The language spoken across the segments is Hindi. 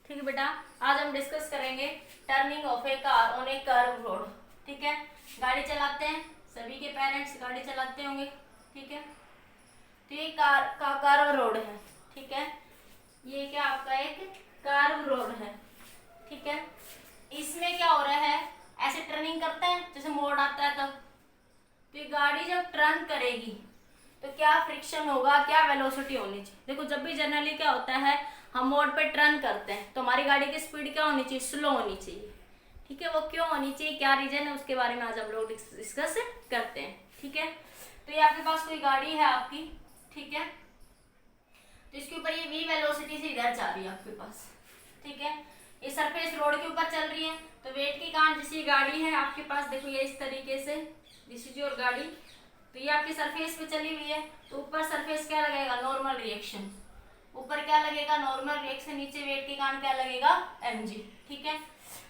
ठीक है बेटा, आज हम डिस्कस करेंगे turning of A car on A curve road. ठीक है, गाड़ी चलाते हैं, सभी के पेरेंट्स गाड़ी चलाते होंगे। ठीक है, तो ये कार का कर्व रोड है। ठीक है, ये क्या आपका एक कर्व रोड है। ठीक है, इसमें क्या हो रहा है, ऐसे टर्निंग करते हैं जैसे मोड़ आता है तब। तो ये गाड़ी जब टर्न करेगी तो क्या फ्रिक्शन होगा, क्या वेलोसिटी होनी चाहिए। देखो, जब भी जनरली क्या होता है, हम मोड पे टर्न करते हैं तो हमारी गाड़ी की स्पीड क्या होनी चाहिए, स्लो होनी चाहिए। ठीक है, वो क्यों होनी चाहिए, क्या रीजन है, उसके बारे में आज हम लोग डिस्कस करते हैं। ठीक है, तो ये आपके पास कोई गाड़ी है आपकी। ठीक है, तो इसके ऊपर ये v वेलोसिटी से इधर जा रही है आपके पास। ठीक है, ये सरफेस रोड के ऊपर चल रही है, तो वेट के कारण जैसे गाड़ी है आपके पास, देखो ये इस तरीके से, दिस इज योर गाड़ी। तो ये आपकी सरफेस पे चली हुई है, तो ऊपर सरफेस क्या लगेगा, नॉर्मल रिएक्शन। ऊपर क्या लगेगा, नॉर्मल रिएक्शन। नीचे वेट के कारण क्या लगेगा, mg। ठीक है,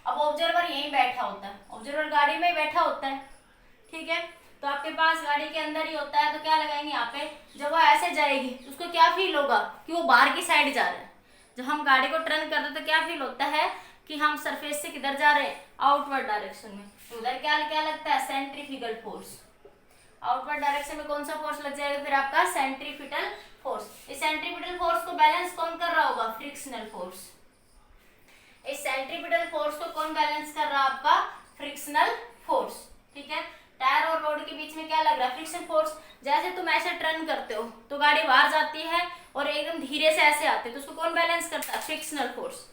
अब ऑब्जर्वर यहीं बैठा होता है, ऑब्जर्वर गाड़ी में बैठा होता है। ठीक है, तो आपके पास गाड़ी के अंदर ही होता है, तो क्या लगाएंगे यहाँ पे, जब वो ऐसे जाएगी तो उसको क्या फील होगा कि वो बाहर की साइड जा रहा है। जब हम गाड़ी को टर्न करते हैं तो क्या फील होता है कि हम सरफेस से किधर जा रहे हैं, आउटवर्ड डायरेक्शन में। तो उधर क्या क्या लगता है, सेंट्रीफ्यूगल फोर्स। आउटवर्ड डायरेक्शन में कौन सा फोर्स लग जाएगा फिर आपका, सेंट्रीफ्यूगल फोर्स। इस सेंट्रीफ्यूगल फोर्स को बैलेंस कौन कर रहा होगा, फ्रिक्शनल फोर्स। इस सेंट्रीफ्यूगल फोर्स को कौन बैलेंस कर रहा है, आपका फ्रिक्शनल फोर्स। ठीक है, टायर और रोड के बीच में क्या लग रहा है, फ्रिक्शन फोर्स। जैसे तुम ऐसे टर्न करते हो तो गाड़ी बाहर जाती है और एकदम धीरे से ऐसे आते है, तो उसको कौन बैलेंस करता है, फ्रिक्शनल फोर्स।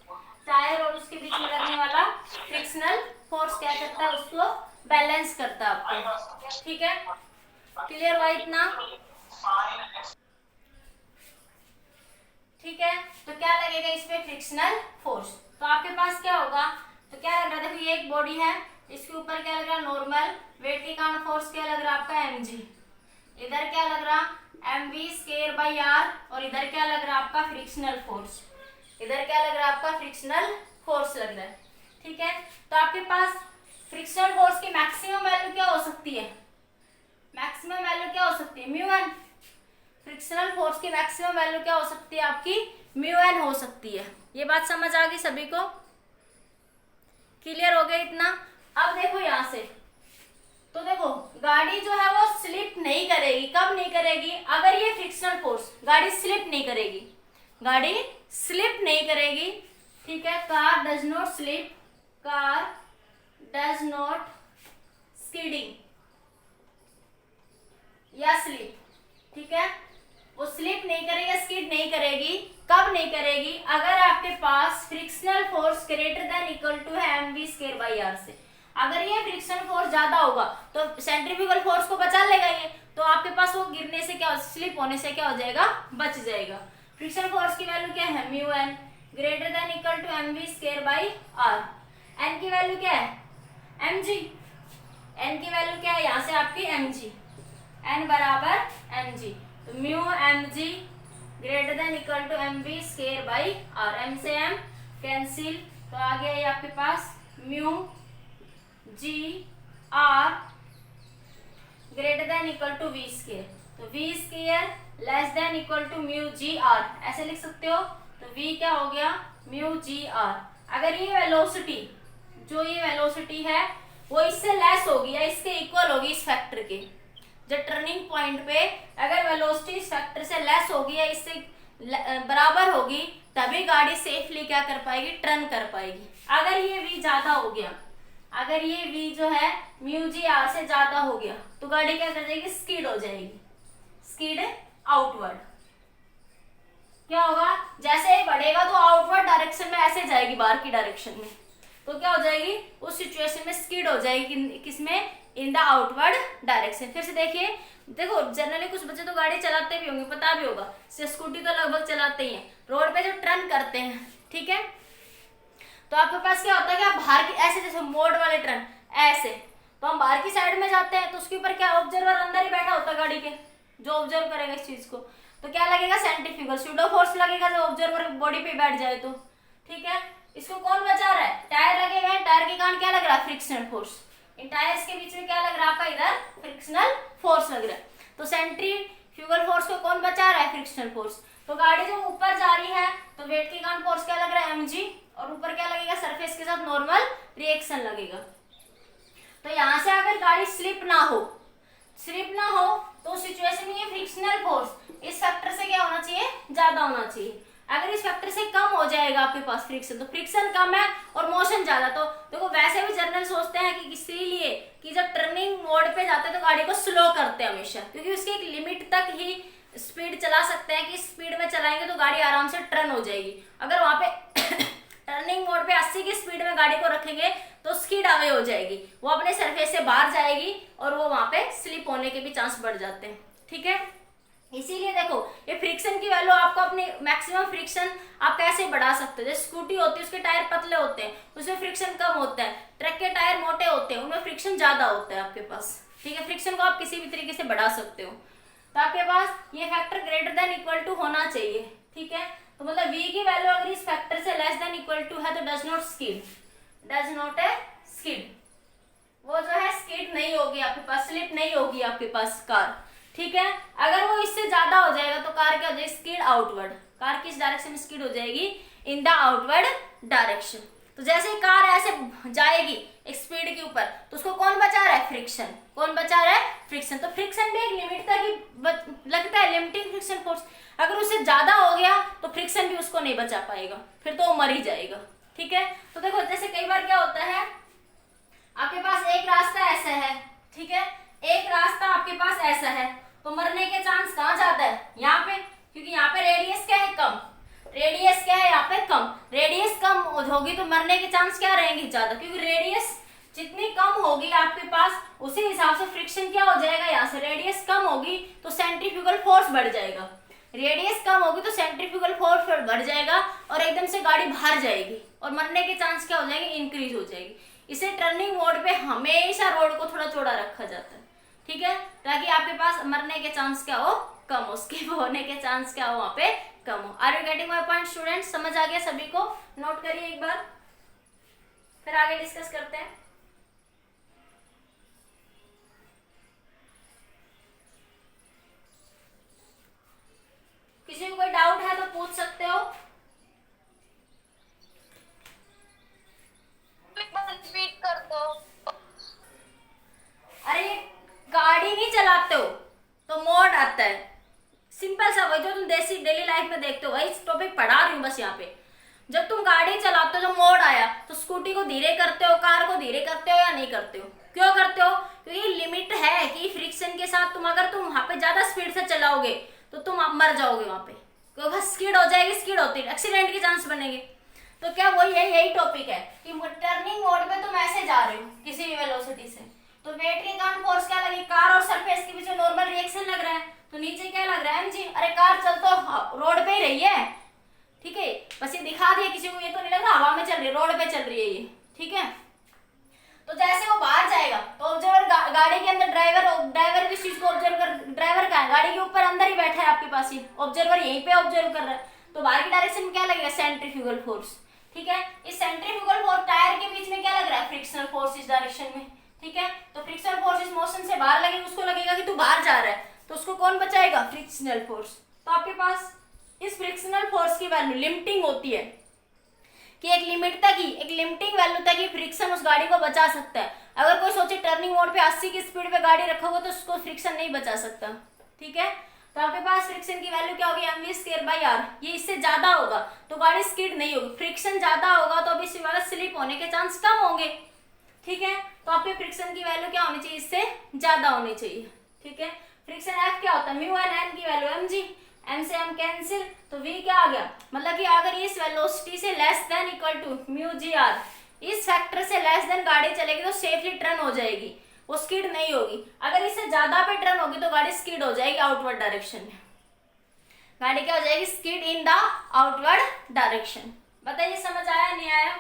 टायर और उसके बीच में लगने वाला फ्रिक्शनल फोर्स क्या करता है, उसको बैलेंस करता है आपको। ठीक है, क्लियर हुआ इतना। ठीक है, तो क्या लगेगा इस पे, फ्रिक्शनल फोर्स। तो आपके पास क्या होगा, तो क्या लग रहा है, देखो ये एक बॉडी है, इसके ऊपर क्या लग रहा है, नॉर्मल वेट के कारण फोर्स क्या लग रहा है आपका, mg। इधर क्या लग रहा, mv²/r, और इधर क्या लग रहा है आपका, फ्रिक्शनल फोर्स। इधर क्या लग रहा है आपका, फ्रिक्शनल फोर्स लग रहा है। ठीक है, तो आपके पास फ्रिक्शनल फोर्स की मैक्सिमम वैल्यू क्या हो सकती है, मैक्सिमम वैल्यू क्या हो सकती है, μn। फ्रिक्शनल फोर्स की मैक्सिमम वैल्यू क्या हो सकती है आपकी, μn हो सकती है। ये बात समझ आ गई सभी को, क्लियर हो गया इतना। अब देखो यहां से, तो देखो गाड़ी जो है वो स्लिप नहीं करेगी। कब नहीं करेगी, अगर ये फ्रिक्शनल फोर्स, गाड़ी स्लिप नहीं करेगी, गाड़ी स्लिप नहीं करेगी। ठीक है, car does not slip, car does not skidding या स्लिप। ठीक है, वो स्लिप नहीं करेगी, स्किड नहीं करेगी। कब नहीं करेगी, अगर आपके पास frictional force greater than equal to है mv²/r से। अगर ये फ्रिक्शनल फोर्स ज्यादा होगा तो सेंट्रीफ्यूगल फोर्स को बचा लेगा ये, तो आपके पास वो गिरने से क्या, स्लिप होने से क्या हो जाएगा, बच जाएगा। फ्रिक्शनल फोर्स की वैल्यू क्या है, μn greater than equal to mv²/r। n की वैल्यू क्या है, mg। n की वैल्यू क्या है, यहाँ से आपकी mg, n बराबर mg, तो μmg greater than equal to mv²/r। m से m कैंसिल, तो आ गया ये आपके पास μg r greater than equal to v²। तो v² less than equal to μg r, ऐसे लिख सकते हो। तो v क्या हो गया, μg r। अगर ये वेलोसिटी, जो ये वेलोसिटी है वो इससे लेस होगी या इसके इक्वल होगी, इस फैक्टर के, जब टर्निंग पॉइंट पे अगर वेलोसिटी इस फैक्टर से लेस होगी या इससे बराबर होगी, तभी गाड़ी सेफली क्या कर पाएगी, टर्न कर पाएगी। अगर ये v ज्यादा हो गया, अगर ये v जो है μg r से ज्यादा हो गया, तो गाड़ी क्या कर जाएगी, स्किड हो जाएगी, स्किड आउटवर्ड। क्या होगा, जैसे ही बढ़ेगा तो आउटवर्ड डायरेक्शन में ऐसे जाएगी, बाहर की डायरेक्शन में, तो क्या हो जाएगी, उस सिचुएशन में स्किड हो जाएगी, किसमें, इन द आउटवर्ड डायरेक्शन। फिर से देखिए, देखो जनरली कुछ बच्चे तो गाड़ी चलाते भी होंगे, पता भी होगा, स्कूटी तो लगभग चलाते ही हैं, रोड पे जो टर्न करते हैं। ठीक है, तो आपके पास क्या होता है कि आप बाहर की, ऐसे जैसे मोड़ वाले टर्न ऐसे, तो हम बाहर की साइड में जाते हैं, तो उसके ऊपर क्या, ऑब्जर्वर अंदर ही बैठा होता है गाड़ी के, जो ऑब्जर्व करेगा इस चीज को। तो क्या लगेगा, सेंट्रीफ्यूगल स्यूडो फोर्स लगेगा, जो ऑब्जर्वर बॉडी पे बैठ जाए तो। ठीक है, इसको कौन बचा रहा है, टायर लगे हुए हैं, टायर के कारण क्या लग रहा है, फ्रिक्शनल फोर्स। इन टायर्स के बीच में क्या लग रहा है आपका, इधर फ्रिक्शनल फोर्स लग रहा है। तो सेंट्रीफ्यूगल फोर्स को कौन बचा रहा है, फ्रिक्शनल फोर्स। तो गाड़ी जो ऊपर जा रही है तो वेट के कारण फोर्स क्या लग रहा है, mg, और ऊपर क्या लगेगा, सरफेस के साथ नॉर्मल रिएक्शन लगेगा। तो यहाँ से अगर गाड़ी स्लिप ना हो तो सिचुएशन में ये फ्रिक्शनल फोर्स इस फैक्टर से क्या होना चाहिए, ज्यादा होना चाहिए। अगर इस फैक्टर से कम हो जाएगा आपके पास फ्रिक्शन, तो फ्रिक्शन कम है और मोशन ज्यादा, तो देखो वैसे भी जर्नल सोचते हैं कि इसीलिए कि जब टर्निंग मोड पे जाते हैं तो गाड़ी को स्लो करते हैं हमेशा, क्योंकि उसकी एक लिमिट तक ही स्पीड चला सकते हैं कि स्पीड में चलाएंगे तो गाड़ी आराम से टर्न हो जाएगी। अगर वहां पे टर्निंग मोड पे 80 की स्पीड में गाड़ी को रखेंगे तो स्किड अवे हो जाएगी, वो अपने सरफेस से बाहर जाएगी और वो वहां पे स्लिप होने के भी चांस बढ़ जाते हैं। ठीक है, इसीलिए देखो ये फ्रिक्शन की वैल्यू आपको अपनी मैक्सिमम फ्रिक्शन आप कैसे बढ़ा सकते हो। जैसे स्कूटी होती है उसके टायर पतले होते हैं, उसमें फ्रिक्शन कम होता है, ट्रक के टायर मोटे होते हैं उनमें फ्रिक्शन ज्यादा होता है आपके पास। ठीक है, फ्रिक्शन को आप किसी भी तरीके से बढ़ा सकते हो। तो आपके पास ये factor greater than equal to होना चाहिए। ठीक है, तो मतलब v की वैल्यू अगर इस फैक्टर से लेस देन इक्वल टू है तो डज नॉट स्किड, वो जो है स्किड नहीं होगी आपके पास, स्लिप नहीं होगी आपके पास कार। ठीक है, अगर वो इससे ज्यादा हो जाएगा तो कार क्या हो जाएगी, स्किड आउटवर्ड। कार किस डायरेक्शन में स्किड हो जाएगी, इन द आउटवर्ड डायरेक्शन। तो जैसे ही कार ऐसे जाएगी एक स्पीड के ऊपर तो उसको कौन बचा रहा है, फ्रिक्शन। कौन बचा रहा है, फ्रिक्शन। तो फ्रिक्शन भी एक लिमिट तक ही लगता है, लिमिटिंग फ्रिक्शन फोर्स। अगर उससे ज्यादा हो गया तो फ्रिक्शन भी उसको नहीं बचा पाएगा, फिर तो वो मर ही जाएगा। ठीक है, तो देखो जैसे कई बार क्या होता है, आपके पास एक रास्ता ऐसा है, ठीक है, एक रास्ता आपके पास ऐसा है, तो मरने के चांस कहाँ ज्यादा है, यहाँ पे, क्योंकि यहाँ पे रेडियस क्या है, कम। रेडियस क्या है यहाँ पे, कम। रेडियस कम होगी तो मरने के चांस क्या रहेंगे, ज्यादा, क्योंकि रेडियस जितनी कम होगी आपके पास उसी हिसाब से फ्रिक्शन क्या हो जाएगा, यहाँ से रेडियस कम होगी तो सेंट्रीफ्यूगल फोर्स बढ़ जाएगा। रेडियस कम होगी तो सेंट्रीफ्यूगल फोर्स बढ़ जाएगा और एकदम से गाड़ी बाहर जाएगी और मरने के चांस क्या हो जाएंगे, इंक्रीज हो जाएगी। इसे टर्निंग मोड पे हमेशा रोड को थोड़ा चौड़ा रखा जाता है। ठीक है, ताकि आपके पास मरने के चांस क्या हो, कम हो, स्किप होने के चांस क्या हो, वहां पे कम हो। Are you getting my point students, समझ आ गया सभी को, नोट करिए एक बार, फिर आगे डिस्कस करते हैं। किसी को कोई डाउट है तो पूछ सकते हो। रिपीट कर दो। अरे गाड़ी नहीं चलाते हो तो मोड आता है, सिंपल सा, वही जो तुम देसी डेली लाइफ में देखते हो, वही टॉपिक पढ़ा रही हूँ बस यहाँ पे। जब तुम गाड़ी चलाते हो, जब मोड आया तो स्कूटी को धीरे करते हो, कार को धीरे करते हो या नहीं करते हो, क्यों करते हो, क्योंकि लिमिट है कि फ्रिक्शन के साथ तुम वहां पे ज्यादा स्पीड से चलाओगे तो तुम मर जाओगे वहां पे, क्योंकि स्किड हो जाएगी, स्किड होती है, एक्सीडेंट के चांस बनेंगे। तो क्या वही यही टॉपिक है कि टर्निंग मोड पे तुम ऐसे जा रहे हो किसी भी वेलोसिटी से, तो वेट के कारण फोर्स क्या लगी, कार और सरफेस के बीच में नॉर्मल रिएक्शन लग रहा है, तो नीचे क्या लग रहा है, जी अरे कार चल तो रोड पे ही रही है। ठीक है, बस ये दिखा दिया किसी को, ये तो नहीं लग रहा हवा में चल रही है, रोड पे चल रही है ये। ठीक है, तो जैसे वो बाहर जाएगा तो ऑब्जर्वर गाड़ी के अंदर ड्राइवर इस चीज को ऑब्जर्व कर, ड्राइवर का है गाड़ी के ऊपर अंदर ही बैठा है आपके पास ही, ऑब्जर्वर यहीं पे ऑब्जर्व कर रहा है, तो बाहर की डायरेक्शन में क्या लगेगा, सेंट्रीफ्यूगल फोर्स। ठीक है, इस सेंट्रीफ्यूगल फोर्स टायर के बीच में क्या लग रहा है, फ्रिक्शनल फोर्स इस डायरेक्शन में। ठीक है, तो फ्रिक्शनल फोर्स इस मोशन से बाहर लगेगी, उसको लगेगा कि तू बाहर जा रहा है, तो उसको कौन बचाएगा, फ्रिक्शनल फोर्स। तो आपके पास इस फ्रिक्शनल फोर्स की वैल्यू लिमिटिंग होती है कि एक लिमिट तक ही, एक लिमिटिंग वैल्यू तक ही फ्रिक्शन उस गाड़ी को बचा सकता है। अगर कोई सोचे टर्निंग मोड पे 80 की स्पीड पे गाड़ी रखोगे तो उसको फ्रिक्शन नहीं बचा सकता। ठीक है, तो आपके पास फ्रिक्शन की वैल्यू क्या होगी, mv²/r। ये इससे ज्यादा होगा तो गाड़ी स्किड नहीं होगी, फ्रिक्शन ज्यादा होगा तो अभी स्लिप होने के चांस कम होंगे। ठीक है, तो आपके फ्रिक्शन की वैल्यू क्या होनी चाहिए, इससे ज्यादा होनी चाहिए। ठीक है, फ्रिक्शन एफ क्या होता है, म्यू एन, एन की वैल्यू mg, m से m कैंसिल, तो v क्या आ गया, मतलब कि अगर इस वेलोसिटी से less than equal to mu g r, इस फैक्टर से लेस देन गाड़ी चलेगी तो सेफली टर्न हो जाएगी, वो स्किड नहीं होगी। अगर इससे ज्यादा पे टर्न होगी तो गाड़ी स्किड हो जाएगी आउटवर्ड डायरेक्शन में, गाड़ी क्या हो जाएगी, skid in the outward direction. बताइए समझ आया नहीं आया,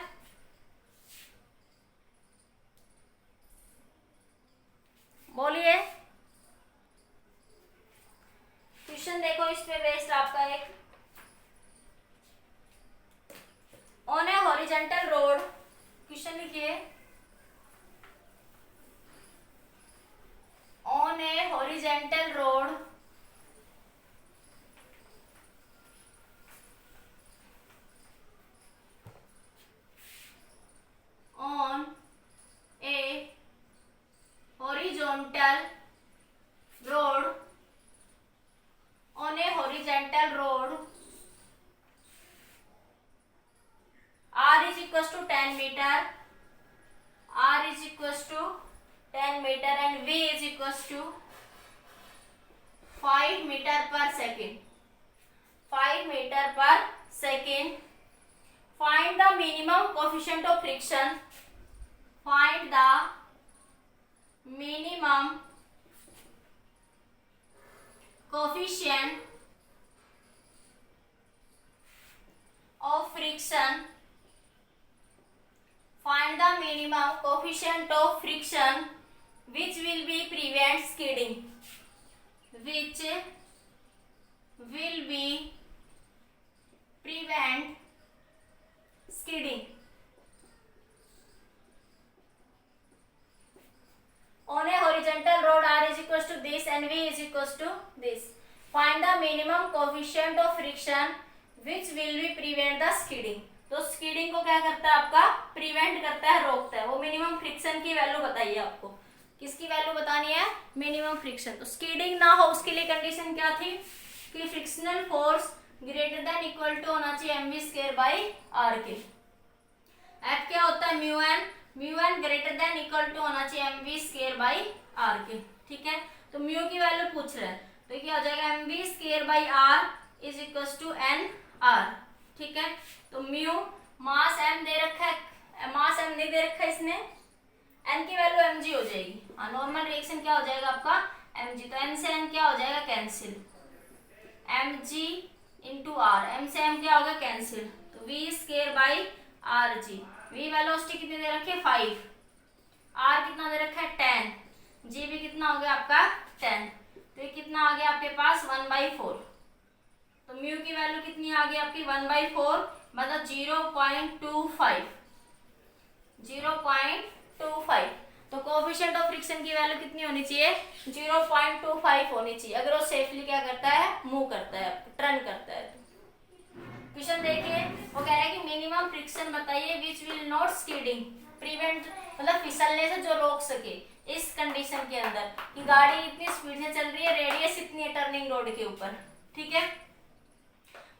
बोलिए। क्वेश्चन देखो इस पे बेस्ड आपका एक, on a horizontal road, question लिखिए, on a horizontal road to 5 metre per second, 5 metre per second. Find the minimum coefficient of friction, find the minimum coefficient of friction, find the minimum coefficient of friction which will be prevent skidding, which will be prevent skidding on a horizontal road. R is equals to this and V is equals to this. Find the minimum coefficient of friction which will be prevent the skidding. तो स्किडिंग को क्या करता है आपका, प्रिवेंट करता है, रोकता है। वो मिनिमम फ्रिक्शन की वैल्यू बताइए आपको, किसकी वैल्यू बतानी है, मिनिमम फ्रिक्शन। तो स्किडिंग ना हो उसके लिए कंडीशन क्या थी कि frictional force greater than equal to होना चाहिए mv स्क्वायर बाई आर के। एफ क्या होता है, mu n greater than equal to होना चाहिए mv स्क्वायर बाई आर के। ठीक है, तो म्यू की वैल्यू पूछ रहा है, तो क्या हो जाएगा mv square by r is equal to n r. ठीक है, तो म्यू मास एम दे रखा है, मास एम नहीं दे रखा है इसने, एन की वैल्यू एम जी हो जाएगी। हाँ, नॉर्मल रिएक्शन क्या हो जाएगा आपका एम जी, तो एन से एन क्या हो जाएगा cancel, m g into r, m से एम क्या होगा कैंसिल, तो v square by r g. V velocity कितनी दे रखी है 5, आर कितना दे रखा है 10, जी भी कितना हो गया आपका 10, तो ये कितना आ गया आपके पास 1/4। तो म्यू की वैल्यू कितनी आ गई आपकी 1/4, मतलब 0.25, 0.25। तो कोएफिशिएंट ऑफ फ्रिक्शन की वैल्यू कितनी होनी चाहिए, 0.25 होनी चाहिए, अगर वो सेफली क्या करता है, मूव करता है, टर्न करता है। क्वेश्चन देखिए, वो कह रहा है कि मिनिमम फ्रिक्शन बताइए which will not skidding, prevent मतलब फिसलने से जो रोक सके इस कंडीशन के अंदर कि गाड़ी इतनी स्पीड से चल रही है, रेडियस इतनी है टर्निंग रोड के ऊपर। ठीक है,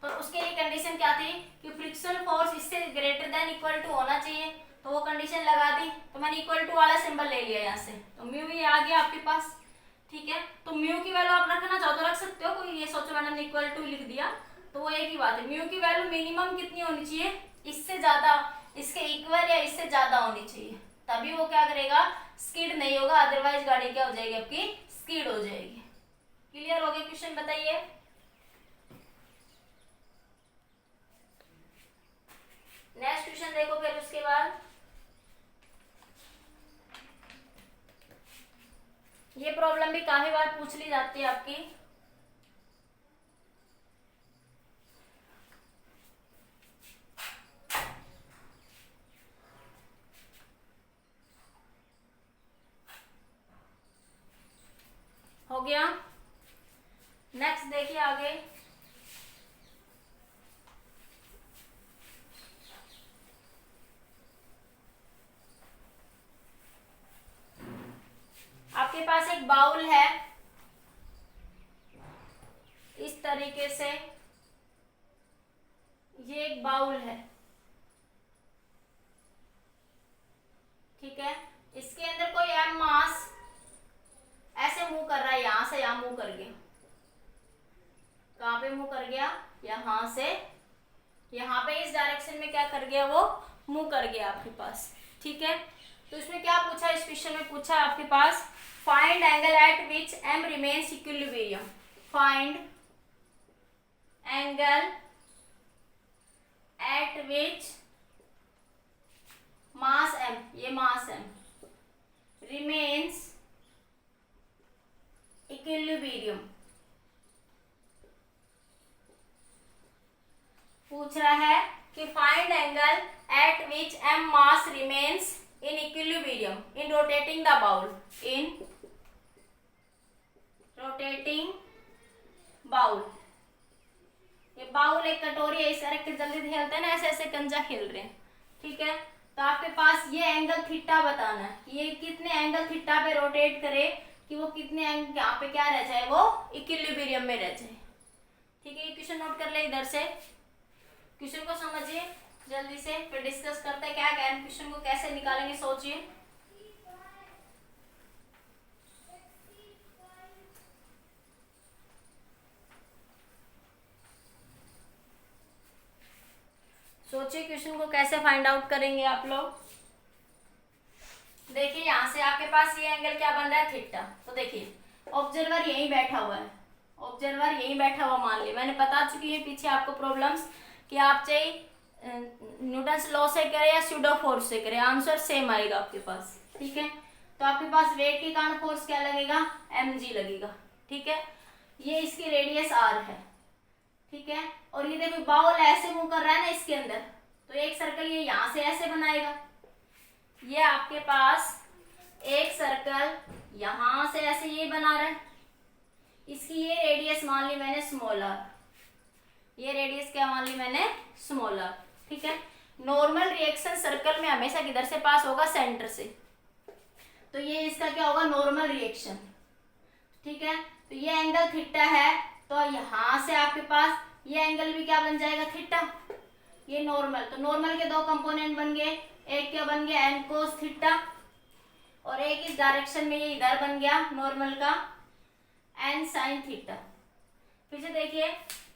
तो उसके लिए कंडीशन क्या थी कि फ्रिक्शन फोर्स इससे ग्रेटर देन इक्वल टू होना चाहिए, तो वो कंडीशन लगा दी। तो मैंने इक्वल टू वाला सिंबल ले लिया यहाँ से, तो म्यू ये आ गया आपके पास। ठीक है, तो म्यू की वैल्यू आप रखना चाहो तो रख सकते हो, कोई ये सोचो मैंने इक्वल टू लिख दिया, तो वो एक ही बात है। म्यू की वैल्यू मिनिमम कितनी होनी चाहिए, इससे ज्यादा, इसके इक्वल या इससे ज्यादा होनी चाहिए, तभी वो क्या करेगा, स्किड नहीं होगा, अदरवाइज गाड़ी क्या हो जाएगी आपकी, स्किड हो जाएगी। क्लियर हो गया क्वेश्चन, बताइए। नेक्स्ट क्वेश्चन देखो फिर उसके बाद, ये प्रॉब्लम भी काफी बार पूछ ली जाती है आपकी। हो गया, नेक्स्ट देखिए आगे। आपके पास एक बाउल है इस तरीके से, ये एक बाउल है। ठीक है, इसके अंदर कोई एम मास ऐसे मूव कर रहा है, यहां से यहां मूव कर गया, कहां पे मूव कर गया, यहां से यहां पे, इस डायरेक्शन में क्या कर गया, वो मूव कर गया आपके पास। ठीक है, तो इसमें क्या पूछा, इस क्वेश्चन में पूछा आपके पास find angle at which M remains equilibrium, find angle at which mass M, ये मास एम रिमेन्स इक्विलिब्रियम। पूछ रहा है कि find angle at which M mass remains in equilibrium in rotating the bowl, in rotating bowl। ये बाउल एक कटोरी है, इस तरह के जल्दी खेलते हैं ना, ऐसे ऐसे कंजा खेल रहे हैं। ठीक है, तो आपके पास ये एंगल थीटा बताना है, ये कितने एंगल थीटा पे रोटेट करे कि वो कितने एंगल यहाँ पे क्या रह जाए, वो इक्विलिब्रियम में रह जाए। ठीक है, ये क्वेश्चन नोट कर ले इधर से, क्वेश्चन को समझिए जल्दी से, फिर डिस्कस करते हैं क्या क्या क्वेश्चन को कैसे निकालेंगे, सोचिए। सोचिए क्वेश्चन को कैसे फाइंड आउट करेंगे आप लोग। देखिए यहाँ से आपके पास ये एंगल क्या बन रहा है, थीटा। तो देखिए ऑब्जर्वर यहीं बैठा हुआ है, ऑब्जर्वर यहीं बैठा हुआ मान लिया। मैंने बता चुकी है पीछे आपको प्रॉब्लम्स कि आप चाहे न्यूटन्स लॉ से करें या स्यूडो फोर्स से करें, आंसर सेम आएगा आपके पास। ठीक है, तो आपके पास वेट के कारण फोर्स क्या लगेगा, mg लगेगा। ठीक है, ये इसकी रेडियस r है। ठीक है, और ये देखो बाउल ऐसे मूव कर रहा है ना इसके अंदर, तो एक सर्कल ये यहाँ से ऐसे बनाएगा। ये आपके पास एक सर्कल यहां से ऐसे ये बना रहा है, इसकी ये रेडियस मान ली मैंने स्मॉल r, ये रेडियस क्या मान ली मैंने, स्मॉल r। ठीक है, नॉर्मल रिएक्शन सर्कल में हमेशा किधर से पास होगा, सेंटर से। तो ये इसका क्या होगा, नॉर्मल रिएक्शन। ठीक है, तो ये एंगल थीटा है, तो यहां से आपके पास ये एंगल भी क्या बन जाएगा, थीटा। ये नॉर्मल, तो नॉर्मल के दो कंपोनेंट बन गए, एक क्या बन गया n cos थीटा, और एक इस डायरेक्शन में ये इधर बन गया नॉर्मल का n sin थीटा। फिर से देखिए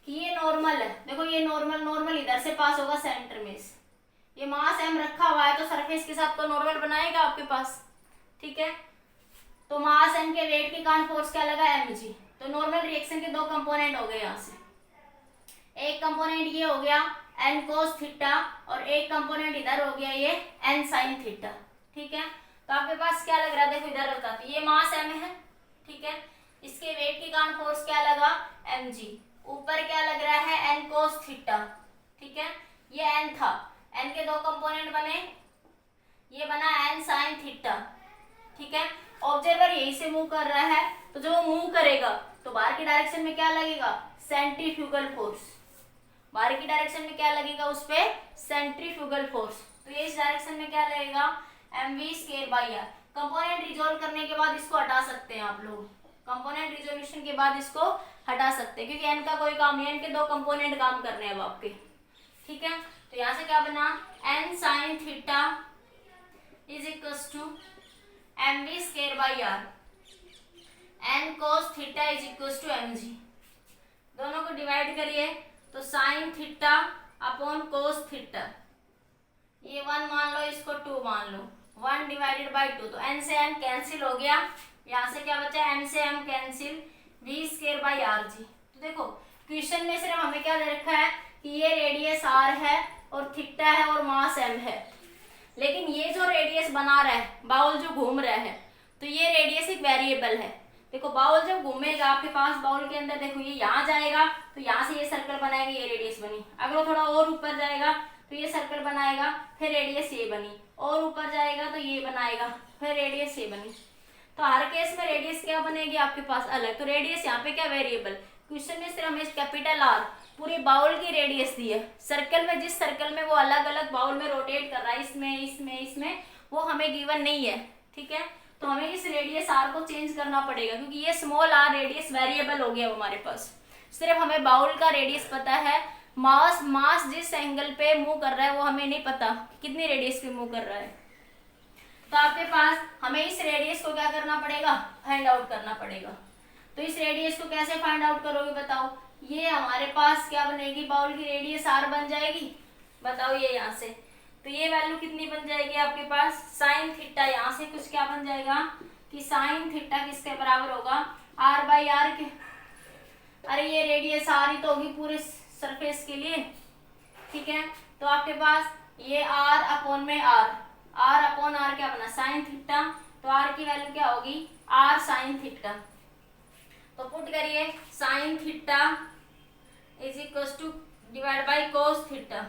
कि ये नॉर्मल है, देखो ये नॉर्मल, नॉर्मल इधर से पास होगा सेंटर में से। ये मास m रखा हुआ है तो सरफेस के साथ तो नॉर्मल बनाएगा आपके पास। ठीक है, तो मास m के वेट के कारण फोर्स क्या लगा, mg। तो नॉर्मल रिएक्शन के दो कंपोनेंट हो गए यहाँ से, एक कंपोनेंट ये हो गया n cos थीटा, और एक कंपोनेंट इधर हो गया ये n sin थीटा। ठीक है, तो आपके पास क्या लग रहा है, देखो इधर बताते, ये मास m है। ठीक है, इसके वेट के कारण फोर्स क्या लगा, mg। ऊपर क्या लग रहा है, n cos थीटा। ठीक है, ये n था, n के दो कंपोनेंट बने, ये बना n sin थीटा। ठीक है, ऑब्जर्वर यही से मूव कर रहा है, तो जब वो मूव करेगा तो बाहर की डायरेक्शन में क्या लगेगा, सेंट्रीफ्यूगल फोर्स। बाहर की डायरेक्शन में क्या लगेगा, उस पे सेंट्रीफ्यूगल फोर्स। तो ये इस डायरेक्शन में क्या लगेगा, mv²/r। कंपोनेंट रिजोल्व करने के बाद इसको हटा सकते हैं आप लोग, कंपोनेंट रिजोल्यूशन के बाद इसको हटा सकते हैं, क्योंकि n का कोई काम नहीं, n के दो कंपोनेंट काम करने हैं अब आपके। ठीक है, तो यहाँ से क्या बना, n sin theta is equals to mv²/r, n cos theta is equals to mg। दोनों को डिवाइड करिए तो sine theta upon cos theta, ये 1 मान लो, इसको 2 मान लो, 1 डिवाइडेड बाई 2, तो n से n कैंसिल हो गया, यहाँ से क्या बचा, m से m कैंसिल, v²/rg। तो देखो क्वेश्चन में सिर्फ हमें क्या दे रखा है कि ये रेडियस r है और थीटा है और मास m है, लेकिन ये जो रेडियस बना रहा है, बाउल जो घूम रहा है, तो ये रेडियस एक वेरिएबल है। देखो बाउल जब घूमेगा आपके पास, बाउल के अंदर देखो ये यहाँ जाएगा तो यहाँ से ये सर्कल बनाएगा, ये रेडियस बनी। अगर वो थोड़ा और ऊपर जाएगा तो ये सर्कल बनाएगा, फिर रेडियस ये बनी, और ऊपर जाएगा तो ये बनाएगा, फिर रेडियस ये बनी। तो हर केस में रेडियस क्या बनेगी आपके पास, अलग। तो रेडियस यहाँ पे क्या, वेरिएबल। क्वेश्चन में सिर्फ हमें कैपिटल R पूरी बाउल की रेडियस दी है, सर्कल में जिस सर्कल में वो अलग अलग बाउल में रोटेट कर रहा है, इसमें इसमें इसमें, वो हमें गिवन नहीं है। ठीक है, तो हमें इस रेडियस r को चेंज करना पड़ेगा, क्योंकि ये स्मॉल r रेडियस वेरिएबल हो गया हमारे पास। सिर्फ हमें बाउल का रेडियस पता है, मास जिस एंगल पे मूव कर रहा है वो हमें नहीं पता कितनी रेडियस पे मूव कर रहा है। तो आपके पास हमें इस रेडियस को क्या करना पड़ेगा, फाइंड आउट करना पड़ेगा। तो इस रेडियस को कैसे फाइंड आउट करोगे बताओ, ये हमारे पास क्या बनेगी, बाउल की रेडियस r बन जाएगी। बताओ ये यहाँ से, तो ये वैल्यू कितनी बन जाएगी आपके पास, साइन थीटा। यहाँ से कुछ क्या बन जाएगा कि साइन थीटा किसके बराबर होगा, r/r के। अरे ये रेडियस r ही तो होगी पूरे सरफेस के लिए। ठीक है, तो आपके पास ये r अपॉन में r अपॉन r क्या बना, साइन थीटा। तो r की वैल्यू क्या होगी, r साइन थीटा। तो पुट करिए, sine theta is equal to divide by cos theta.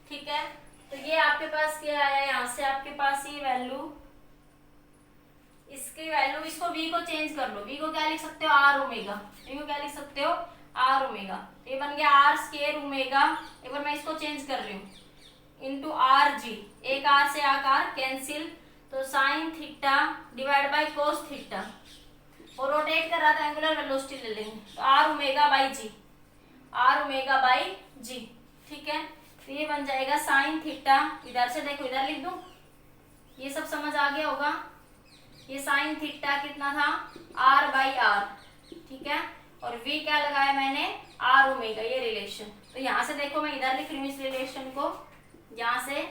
ठीक है, तो ये आपके पास क्या आया, यहाँ से आपके पास ये वैल्यू, इसकी वैल्यू, इसको v को चेंज कर लो, v को क्या लिख सकते हो, r ओमेगा। v को क्या लिख सकते हो, r ओमेगा। तो ये बन गया r² ओमेगा, एक बार मैं इसको चेंज कर रही हूँ, इंटू rg, एक r से आकार कैंसिल, तो sine theta divide by cos theta, और रोटेट कर रहा था एंगुलर वेलोसिटी ले लेंगे, तो r omega by g, r omega by g। ठीक है, तो ये बन जाएगा साइन थीटा, इधर से देखो इधर लिख दूं, ये सब समझ आ गया होगा। ये साइन थीटा कितना था, r/r। ठीक है, और v क्या लगाया मैंने, r ओमेगा, ये रिलेशन। तो यहाँ से देखो मैं इधर लिख रही हूँ इस रिलेशन को, यहाँ से,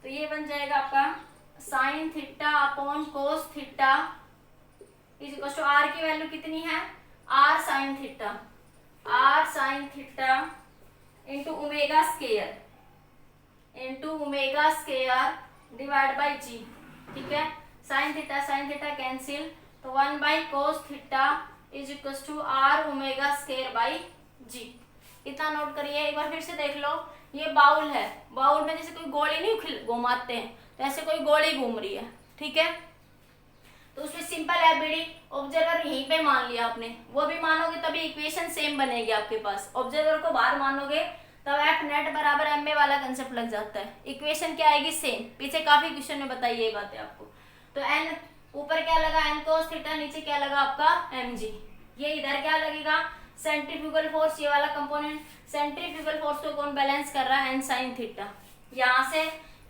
तो ये बन जाएगा आपका sine theta upon cos theta is equal to R की वैल्यू कितनी है, R sine theta, R sine theta into omega square divide by G. ठीक है, साइन थीटा कैंसिल, तो 1 by cos theta is equal to are omega square by G. इतना नोट करिए। एक बार फिर से देख लो, ये बाउल है, बाउल में जैसे कोई गोली नहीं घुमाते हैं, तो ऐसे कोई गोली घूम रही है। ठीक है, तो उसमें सिंपल है बीडी, ऑब्जर्वर यहीं पे मान लिया आपने, वो भी मानोगे तभी इक्वेशन सेम बनेगी आपके पास। ऑब्जर्वर को बाहर मानोगे तब एफ नेट बराबर एम ए वाला कंसेप्ट लग जाता है, इक्वेशन क्या आएगी सेम। पीछे काफी क्वेश्चन में बताई ये बातें आपको। तो एन ऊपर क्या लगा एन कोस थीटा, नीचे क्या लगा आपका एम जी। ये इधर क्या लगेगा सेंट्रीफ्यूगल फोर्स, ये वाला कंपोनेंट। सेंट्रीफ्यूगल फोर्स को कौन बैलेंस कर रहा है, एन साइन थीटा। यहाँ से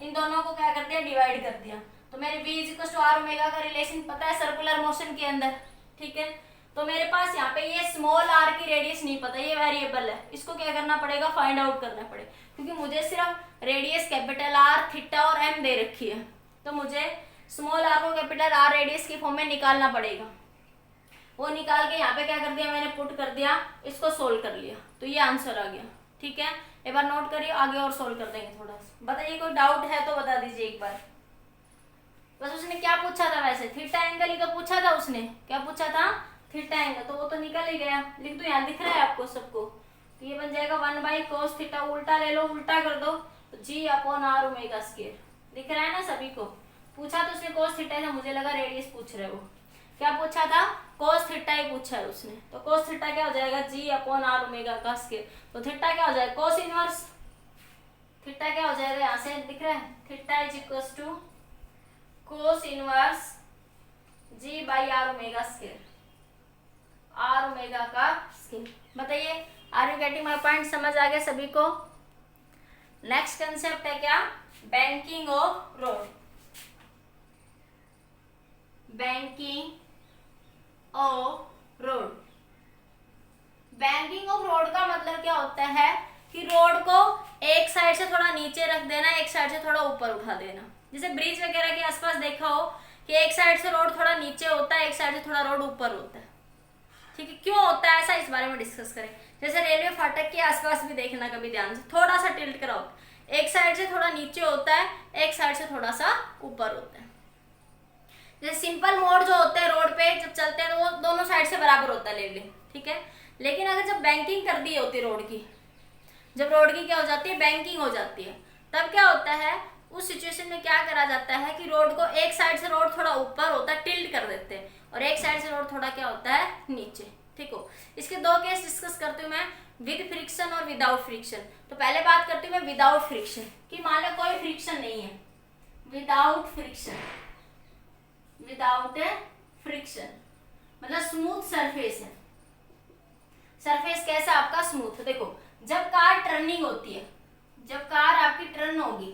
इन दोनों को क्या कर दिया, डिवाइड कर दिया। तो मेरे v is equal to are omega का रिलेशन पता है सर्कुलर मोशन के अंदर। ठीक है, तो मेरे पास यहाँ पे ये स्मॉल आर की रेडियस नहीं पता, ये वेरिएबल है, इसको क्या करना पड़ेगा, फाइंड आउट करना पड़ेगा, क्योंकि मुझे सिर्फ रेडियस कैपिटल आर थीटा और एम दे रखी है, तो मुझे स्मॉल आर को कैपिटल आर रेडियस की फॉर्म में निकालना पड़ेगा। वो निकाल के यहाँ पे क्या कर दिया मैंने, पुट कर दिया, इसको सोल्व कर लिया, तो ये आंसर आ गया। ठीक है, एक बार नोट करिए, आगे और सोल्व कर देंगे थोड़ा सा। बताइए कोई डाउट है तो बता दीजिए एक बार। बस उसने क्या पूछा था, वैसे थीटा एंगल ही तो पूछा था उसने, क्या पूछा था, थीटा एंगल, तो वो तो निकल ही गया। लिख दो, यहाँ दिख रहा है आपको सबको, तो ये बन जाएगा 1 बाई कोस थीटा, उल्टा ले लो, उल्टा कर दो, तो जी अपॉन आर ओमेगा स्क्वायर। दिख रहा है ना सभी को। पूछा तो उसने कोस थीटा था, मुझे लगा रेडियस पूछ रहे वो, क्या पूछा था, कोस थीटा ही पूछा है उसने। तो कोस थीटा क्या हो जाएगा, जी अपॉन आर ओमेगा का स्क्वायर। तो थीटा क्या हो जाएगा, कोस इनवर्स थीटा क्या हो जाएगा, यहाँ से दिख रहा है, theta is equal to cos inverse g by r omega square, r omega का स्क्वायर। बताइए are you getting my point, समझ आ गया सभी को। नेक्स्ट कंसेप्ट है क्या, banking of road. Banking of road, banking of road का मतलब क्या होता है कि रोड को एक साइड से थोड़ा नीचे रख देना, एक साइड से थोड़ा ऊपर उठा देना। जैसे ब्रिज वगैरह के आसपास देखा हो कि एक साइड से रोड थोड़ा नीचे होता है, एक साइड से थोड़ा रोड ऊपर होता है। ठीक है, क्यों होता है ऐसा, इस बारे में डिस्कस करें। जैसे रेलवे फाटक के आसपास भी देखना कभी ध्यान से, थोड़ा सा टिल्ट कराओ, एक साइड से थोड़ा नीचे होता है, एक साइड से थोड़ा सा ऊपर होता है। जैसे सिंपल मोड जो होते हैं रोड पे जब चलते हैं तो वो दोनों साइड से बराबर होता है लेवलिंग। ठीक है, लेकिन अगर जब बैंकिंग कर दी होती है रोड की, जब रोड की क्या हो जाती है, बैंकिंग हो जाती है, तब क्या होता है, उस सिचुएशन में क्या करा जाता है कि रोड को एक साइड से रोड थोड़ा ऊपर होता है, टिल्ट कर देते हैं, और एक साइड से रोड थोड़ा क्या होता है, नीचे। ठीक हो, इसके दो केस डिस्कस करती हूँ मैं, विद फ्रिक्शन और विदाउट फ्रिक्शन। तो पहले बात करती हूँ मैं विदाउट फ्रिक्शन कि मान लो कोई फ्रिक्शन नहीं है, विदाउट फ्रिक्शन, विदाउट फ्रिक्शन मतलब स्मूथ सरफेस है। सरफेस कैसा आपका, स्मूथ। देखो जब कार टर्निंग होती है, जब कार आपकी टर्न होगी,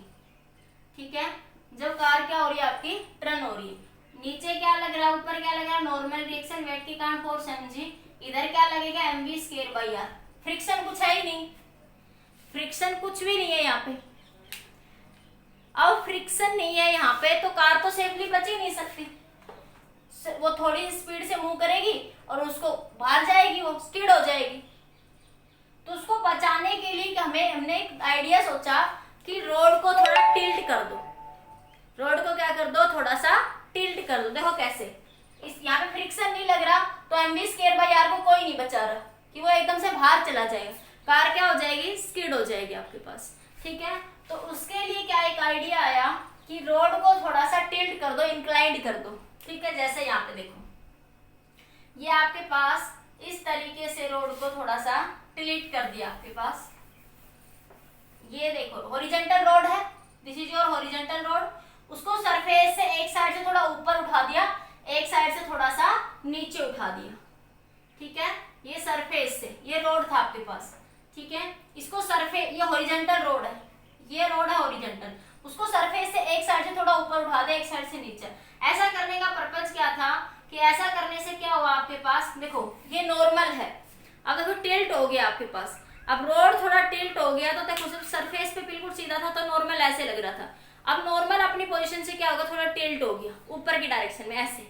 ठीक है, जब कार क्या हो रही है आपकी, टर्न हो रही है, नीचे क्या लग रहा है, ऊपर क्या लग रहा है, नॉर्मल रिएक्शन, वेट के कारण फोर्स mg, इधर क्या लगेगा mv square by r. Friction कुछ है ही नहीं, फ्रिक्शन कुछ भी नहीं है यहाँ पे। अब फ्रिक्शन नहीं है यहाँ पे तो कार तो सेफली बच ही नहीं सकती, वो थोड़ी स्पीड से मूव करेगी और उसको बाहर जाएगी, वो स्किड हो जाएगी। तो उसको बचाने के लिए हमने एक आइडिया सोचा कि रोड को थोड़ा टिल्ट कर दो, रोड को क्या कर दो, थोड़ा सा टिल्ट कर दो। देखो कैसे, इस यहाँ पे फ्रिक्शन नहीं लग रहा तो mv स्क्वायर बाई आर को कोई नहीं बचा रहा कि वो एकदम से बाहर चला जाएगा, कार क्या हो जाएगी, स्किड हो जाएगी आपके पास। ठीक है, तो उसके लिए क्या एक आइडिया आया कि रोड को थोड़ा सा टिल्ट कर दो, इंक्लाइंड कर दो। ठीक है, जैसे यहाँ पे देखो, ये आपके पास इस तरीके से रोड को थोड़ा सा टिल्ट कर दिया आपके पास। ये देखो हॉरिजॉन्टल रोड है, this is your horizontal road, उसको सरफेस से एक साइड से थोड़ा ऊपर उठा दिया, एक साइड से थोड़ा सा नीचे उठा दिया। ठीक है, ये सरफेस से, ये रोड था आपके पास। ठीक है, इसको सरफेस, ये हॉरिजॉन्टल रोड है, ये रोड है हॉरिजॉन्टल, उसको सरफेस से एक साइड से थोड़ा ऊपर उठा दे, एक साइड से नीचे। ऐसा करने का पर्पज क्या था कि ऐसा करने से क्या हुआ आपके पास, देखो ये नॉर्मल है, अगर तो टिल्ट हो गया आपके पास, अब रोड थोड़ा टिल्ट हो गया तो देखो जब सरफेस पे बिल्कुल सीधा था तो नॉर्मल ऐसे लग रहा था, अब नॉर्मल अपनी पोजीशन से क्या होगा, थोड़ा टिल्ट हो गया ऊपर की डायरेक्शन में ऐसे,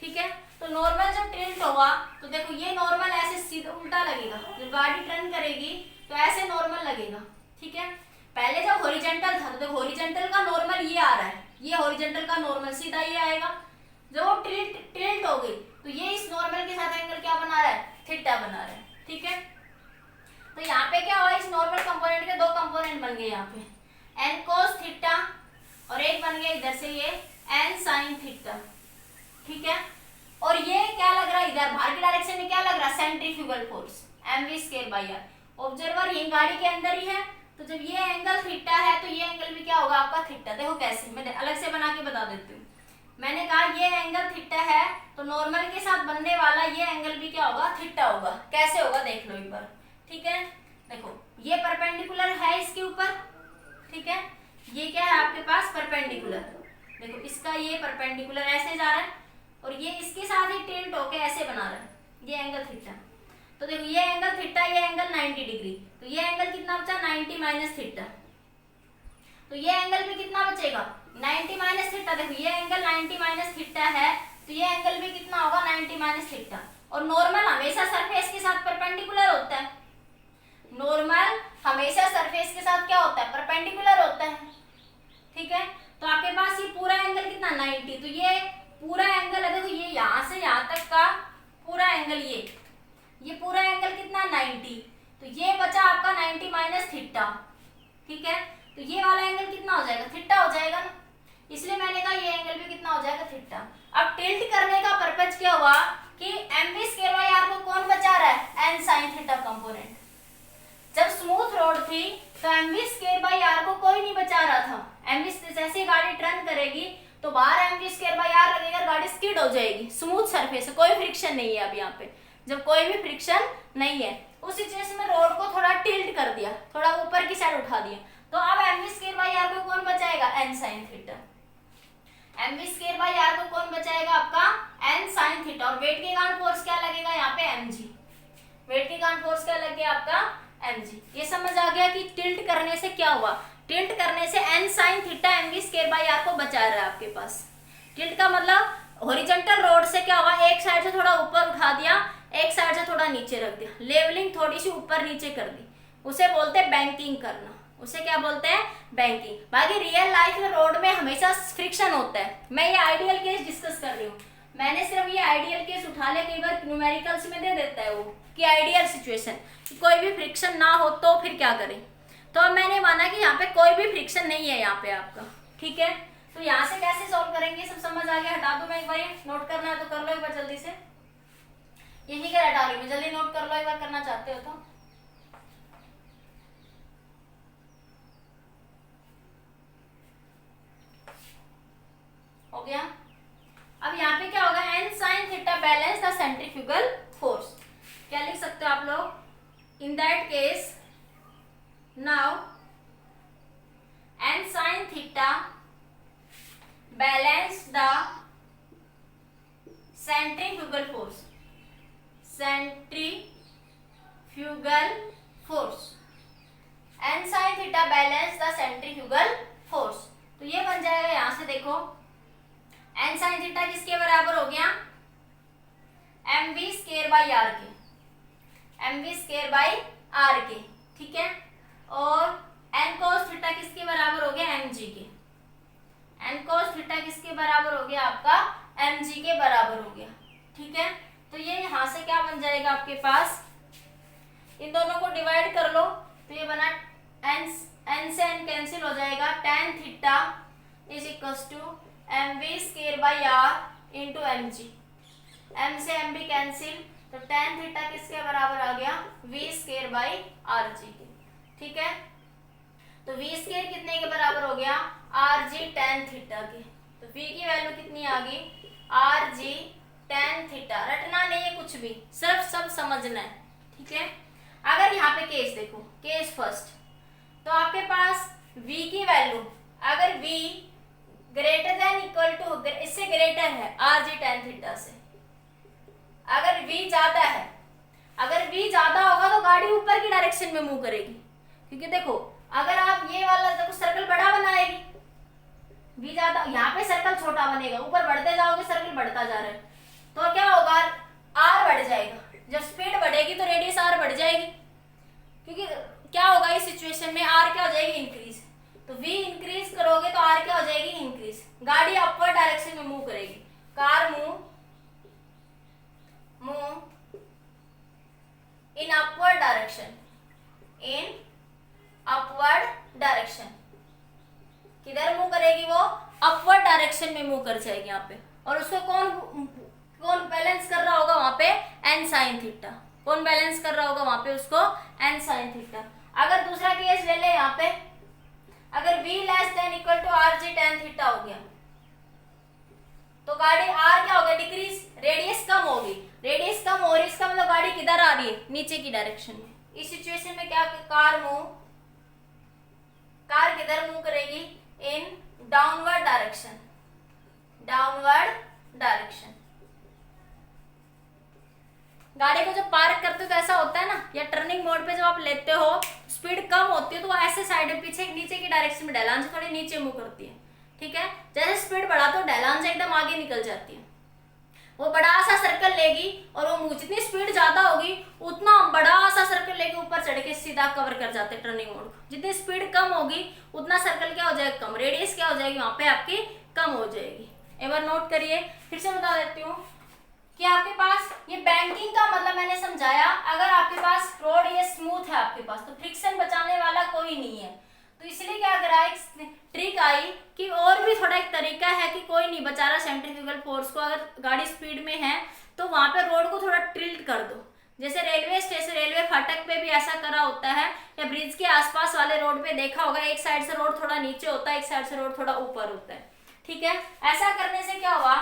ठीक है। तो नॉर्मल जब टिल्ट हुआ तो देखो ये नॉर्मल ऐसे सीधा उल्टा लगेगा, जब गाड़ी टर्न करेगी तो ऐसे नॉर्मल लगेगा, ठीक है। पहले जब हॉरिजॉन्टल था तो देखो हॉरिजॉन्टल का नॉर्मल ये आ रहा है, ये हॉरिजॉन्टल का नॉर्मल सीधा ये आएगा। जब वो टिल्ट हो गई तो ये इस नॉर्मल के साथ एंगल क्या बना रहा है, थीटा बना रहा है, ठीक है। तो यहाँ पे क्या हुआ, इस नॉर्मल कंपोनेंट के दो कंपोनेंट बन गए यहाँ पे, एन कोस थीटा और एक बन गया इधर से ये एन साइन थीटा, ठीक है। और ये क्या लग रहा है, इधर बाहर की डायरेक्शन में क्या लग रहा है, सेंट्रीफ्यूगल फोर्स mv²/r। ऑब्जर्वर ये गाड़ी के अंदर ही है, तो जब ये एंगल थीटा है तो ये एंगल भी क्या होगा आपका थीटा। देखो कैसे, मैं अलग से बना के बता देती हूँ। मैंने कहा ये एंगल थीटा है तो नॉर्मल के साथ बनने वाला ये एंगल भी क्या होगा, थीटा होगा। कैसे होगा देख लो एक बार, ठीक है। देखो ये परपेंडिकुलर है इसके ऊपर, ठीक है, ये क्या है आपके पास परपेंडिकुलर, देखो इसका ये परपेंडिकुलर ऐसे जा रहा है और ये इसके साथ ही टिल्ट होके ऐसे बना रहा है, ये एंगल थीटा। तो देखो ये एंगल थीटा, ये एंगल 90 डिग्री, तो ये एंगल कितना बचा, 90 माइनस थीटा। तो ये एंगल भी कितना बचेगा, 90 माइनस थीटा। देखो ये एंगल 90 माइनस थीटा है तो ये एंगल भी कितना होगा, 90 माइनस थीटा। और नॉर्मल हमेशा सरफेस के साथ परपेंडिकुलर होता है, नॉर्मल हमेशा सरफेस के साथ क्या होता है, परपेंडिकुलर होता है, ठीक है। तो आपके पास ये पूरा एंगल कितना 90, तो ये पूरा एंगल है, देखो ये यहाँ से यहाँ तक का पूरा एंगल, ये पूरा एंगल कितना 90, तो ये बचा आपका 90 माइनस थीटा, ठीक है। तो ये वाला एंगल कितना हो जाएगा, थीटा हो जाएगा ना, इसलिए मैंने कहा ये एंगल भी कितना हो जाएगा, थीटा। अब टिल्ट करने का पर्पज क्या हुआ कि mv²/r को कौन बचा रहा है, n sin थीटा कंपोनेंट। जब स्मूथ रोड थी तो mv²/r को कोई नहीं बचा रहा था, mv जैसे गाड़ी टर्न करेगी तो बाहर mv²/r लगेगा, गाड़ी स्किड हो जाएगी। स्मूथ सरफेस है, कोई फ्रिक्शन नहीं है। अब यहाँ पे जब कोई भी फ्रिक्शन नहीं है, उस सिचुएशन में रोड को थोड़ा टिल्ट कर दिया, थोड़ा ऊपर की साइड उठा दिया, तो अब mv²/r को कौन बचाएगा, n sin थीटा। mv²/r को कौन बचाएगा आपका, n sin थीटा। और वेट के कारण फोर्स क्या लगेगा यहाँ पे, mg। वेट के कारण फोर्स क्या लग गया आपका, mg। ये समझ आ गया कि टिल्ट करने से क्या हुआ, टिल्ट करने से n sin थीटा mv²/r को बचा रहा है आपके पास। टिल्ट का मतलब हॉरिजॉन्टल रोड से क्या हुआ, एक साइड से थोड़ा ऊपर उठा दिया, एक साइड से थोड़ा नीचे रख दिया, लेवलिंग थोड़ी सी ऊपर नीचे कर दी, उसे बोलते हैं बैंकिंग करना, उसे क्या बोलते हैं, बैंकिंग। बाकी रियल लाइफ में रोड में हमेशा फ्रिक्शन होता है। मैं ये आइडियल केस डिस्कस कर रही हूँ, मैंने सिर्फ ये आइडियल केस उठा ले, कई बार न्यूमेरिकल्स में दे देता है वो कि आइडियल सिचुएशन, कोई भी फ्रिक्शन ना हो तो फिर क्या करें। तो अब मैंने माना कि यहाँ पे कोई भी फ्रिक्शन नहीं है यहाँ पे आपका, ठीक है। तो यहाँ से कैसे सॉल्व करेंगे, सब समझ आ गया। हटा दो, मैं एक बार नोट करना है तो कर लो एक बार जल्दी से, यही कर हटा रही हूँ, जल्दी नोट कर लो एक बार, करना चाहते हो तो। हो गया। अब यहाँ पे क्या होगा, n sin theta balance the centrifugal force. क्या लिख सकते हो आप लोग, in that case now n sin theta balance the centrifugal force, centrifugal force. n sin theta balance the centrifugal force, तो ये बन जाएगा यहां से देखो, n sin थीटा किसके बराबर हो गया, mv²/r के, mv²/r के, ठीक है। और n cos थीटा किसके बराबर हो गया, mg के, n cos थीटा किसके बराबर हो गया आपका, mg के बराबर हो गया, ठीक है। तो ये यहां से क्या बन जाएगा आपके पास, इन दोनों को डिवाइड कर लो तो ये बना n से n कैंसिल हो जाएगा, tan theta is equals to mv²/r into mg, m से m भी कैंसिल, तो tan थीटा किसके बराबर आ गया, v²/rg के, ठीक है। तो v² कितने के बराबर हो गया, rg tan थीटा के, तो v की वैल्यू कितनी आ गई, rg tan थीटा। रटना नहीं है कुछ भी, सिर्फ सब समझना है, ठीक है। अगर यहाँ पे केस देखो, केस फर्स्ट, तो आपके पास v की वैल्यू अगर v greater than equal to, इससे ग्रेटर है rg tan थीटा से, अगर v ज्यादा है, अगर v ज्यादा होगा तो गाड़ी ऊपर की डायरेक्शन में मूव करेगी, क्योंकि देखो अगर आप ये वाला देखो सर्कल बड़ा बनाएगी, v ज्यादा, यहाँ पे सर्कल छोटा बनेगा, ऊपर बढ़ते जाओगे सर्कल बढ़ता जा रहा है, तो क्या होगा, r बढ़ जाएगा। जब स्पीड बढ़ेगी तो रेडियस r बढ़ जाएगी, क्योंकि क्या होगा इस सिचुएशन में r क्या हो जाएगी, इंक्रीज। तो v इंक्रीज करोगे तो r क्या हो जाएगी, इंक्रीज। गाड़ी अपवर्ड डायरेक्शन में मूव करेगी, car move in upward direction, in upward direction. किधर मूव करेगी वो, अपवर्ड डायरेक्शन में मूव कर जाएगी यहाँ पे। और उसको कौन बैलेंस कर रहा होगा वहां पे, n sin थीटा। कौन बैलेंस कर रहा होगा वहां पे उसको, n sin थीटा। अगर दूसरा केस ले ले यहाँ पे, अगर v less than equal to r g tan theta हो गया, तो गाड़ी r क्या होगा, डिक्रीज, रेडियस कम होगी। रेडियस कम हो रही है, इसका मतलब गाड़ी किधर आ रही है, नीचे की डायरेक्शन में। इस सिचुएशन में क्या, कार किधर मूव करेगी, in downward direction, downward direction. गाड़ी को जब पार्क करते हो तो ऐसा होता है ना, या टर्निंग मोड पे जब आप लेते हो स्पीड कम होती है तो वो ऐसे साइड में पीछे नीचे की डायरेक्शन में ढलान से थोड़ी नीचे मूव करती है, ठीक है। जैसे स्पीड बढ़ा तो ढलान से एकदम आगे निकल जाती है। वो बड़ा सा सर्कल लेगी और वो मूव, जितनी स्पीड ज्यादा होगी उतना बड़ा सा सर्कल लेके ऊपर चढ़ के सीधा कवर कर जाते हैं टर्निंग मोड को। जितनी स्पीड कम होगी उतना सर्कल क्या हो जाएगा, कम, रेडियस क्या हो जाएगी वहां पे आपकी, कम हो जाएगी। एक बार नोट करिए, फिर से बता देती हूँ कि आपके पास ये बैंकिंग का मतलब मैंने समझाया, अगर आपके पास रोड ये स्मूथ है आपके पास, तो फ्रिक्शन बचाने वाला कोई नहीं है। तो इसलिए क्या करा, एक ट्रिक आई कि और भी थोड़ा एक तरीका है कि कोई नहीं बचा रहा सेंट्रीफ्यूगल फोर्स को, अगर गाड़ी स्पीड में है तो वहां पे रोड को थोड़ा टिल्ट कर दो। जैसे रेलवे स्टेशन, रेलवे फाटक पे भी ऐसा करा होता है, या ब्रिज के आसपास वाले रोड पे देखा होगा, एक साइड से रोड थोड़ा नीचे होता है, एक साइड से रोड थोड़ा ऊपर होता है, ठीक है। ऐसा करने से क्या हुआ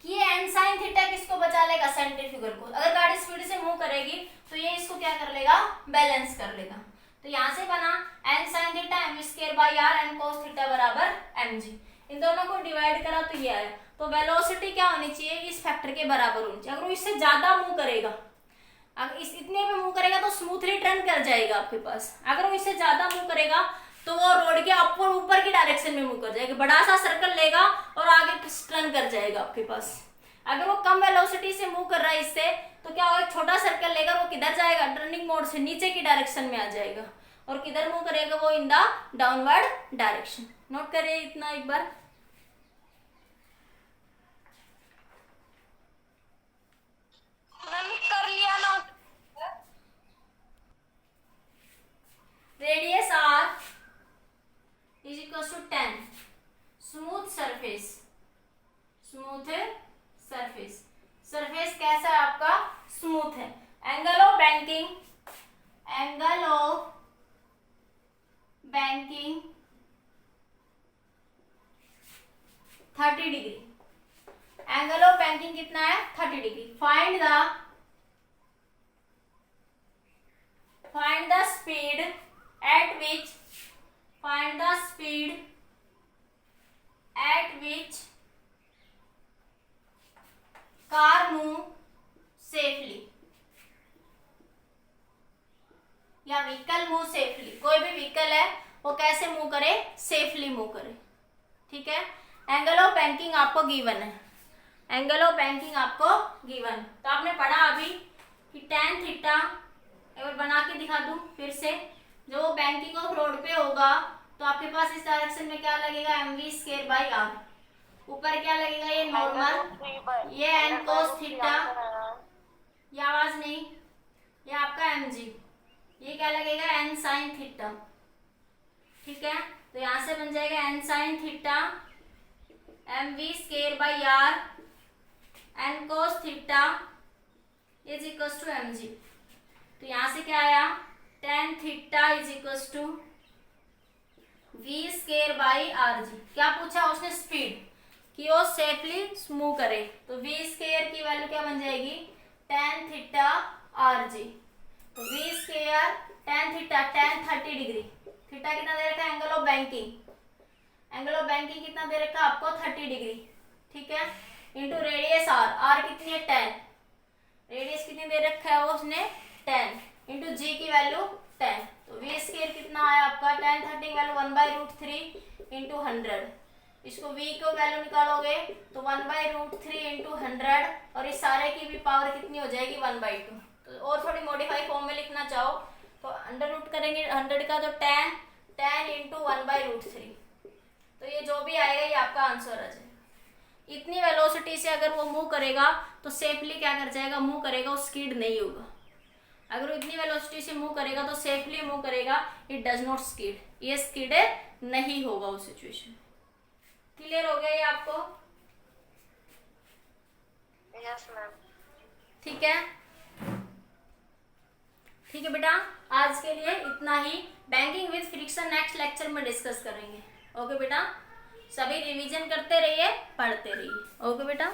कि ये n sin थीटा किसको बचा लेगा, सेंट्रीफ्यूगल को। अगर गाड़ी स्पीड से मूव करेगी तो ये इसको क्या कर लेगा, बैलेंस कर लेगा। तो यहाँ से बना n sin theta mv square by r n cos theta बराबर mg। इन दोनों को डिवाइड करा तो ये आया। तो वेलोसिटी क्या होनी चाहिए, इस फैक्टर के बराबर होनी चाहिए। अगर वो इससे ज्यादा मूव करेगा, अगर इस इतने में मूव करेगा तो स्मूथली टर्न कर जाएगा आपके पास। अगर वो इससे ज्यादा मूव करेगा तो वो रोड के अपवर्ड ऊपर की डायरेक्शन में मूव कर जाएगा, बड़ा सा सर्कल लेगा और आगे टर्न कर जाएगा आपके पास। अगर वो कम वेलोसिटी से मूव कर रहा है इससे, तो क्या होगा, छोटा सर्कल लेकर वो किधर जाएगा, टर्निंग मोड से नीचे की डायरेक्शन में आ जाएगा। और किधर मूव करेगा वो, in the downward direction. Note करिए इतना एक बार। मैंने कर लिया note. Radius r is equal to 10, smooth surface, smooth surface, surface कैसा है आपका, स्मूथ है। Angle of banking, angle of banking 30 degree. Angle of banking कितना है, 30 degree. Find the speed at which, find the speed at which car move safely, या व्हीकल मूव सेफली। कोई भी व्हीकल है वो कैसे मूव करे, सेफली मूव करे, ठीक है। एंगल ऑफ बैंकिंग आपको गिवन है, एंगल ऑफ बैंकिंग आपको गिवन। तो आपने पढ़ा अभी कि tan थीटा, एक बार बना के दिखा दूं फिर से। जो बैंकिंग ऑफ रोड पे होगा तो आपके पास इस डायरेक्शन में क्या लगेगा, mv स्क्वायर बाई r। ऊपर क्या लगेगा, ये नॉर्मल, ये n cos थीटा, ये आवाज नहीं, ये आपका mg, ये क्या लगेगा, n sin थीटा, ठीक है। तो यहां से बन जाएगा n sin theta mv square by r n cos theta is equal to mg। तो यहां से क्या आया, tan theta is equal to v square by r g. क्या पूछा उसने, स्पीड, कि वो सेफली मूव करे। तो v स्क्वायर की वैल्यू क्या बन जाएगी, tan थीटा आर जी। तो v square tan theta, tan 30 degree, theta कितना दे रखा है, angle of banking, angle of banking कितना दे रखा है आपको, 30 डिग्री, ठीक है, इंटू रेडियस r, r कितनी है 10, रेडियस कितनी दे रखा है वो उसने 10, इंटू g 1/√3 इंटू 100। इसको v को वैल्यू निकालोगे तो 1/√3 इंटू 100 और इस सारे की भी पावर कितनी हो जाएगी 1/2। तो और थोड़ी मॉडिफाई फॉर्म में लिखना चाहो तो अंडर रूट करेंगे 100 का तो 10 इंटू 1/√3। तो ये जो भी आएगा ये आपका आंसर आ जाएगा। इतनी वेलोसिटी से अगर वो मूव करेगा तो सेफली क्या कर जाएगा, मूव करेगा, वो स्किड नहीं होगा। अगर वो इतनी वेलोसिटी से मूव करेगा तो सेफली मूव करेगा, इट डज नॉट स्किड, ये स्किड नहीं होगा उस सिचुएशन में। क्लियर हो गया ये आपको? Yes ma'am. ठीक है, ठीक है बेटा, आज के लिए इतना ही। Banking with friction next lecture में डिस्कस करेंगे। ओके बेटा, सभी रिवीजन करते रहिए, पढ़ते रहिए। ओके बेटा।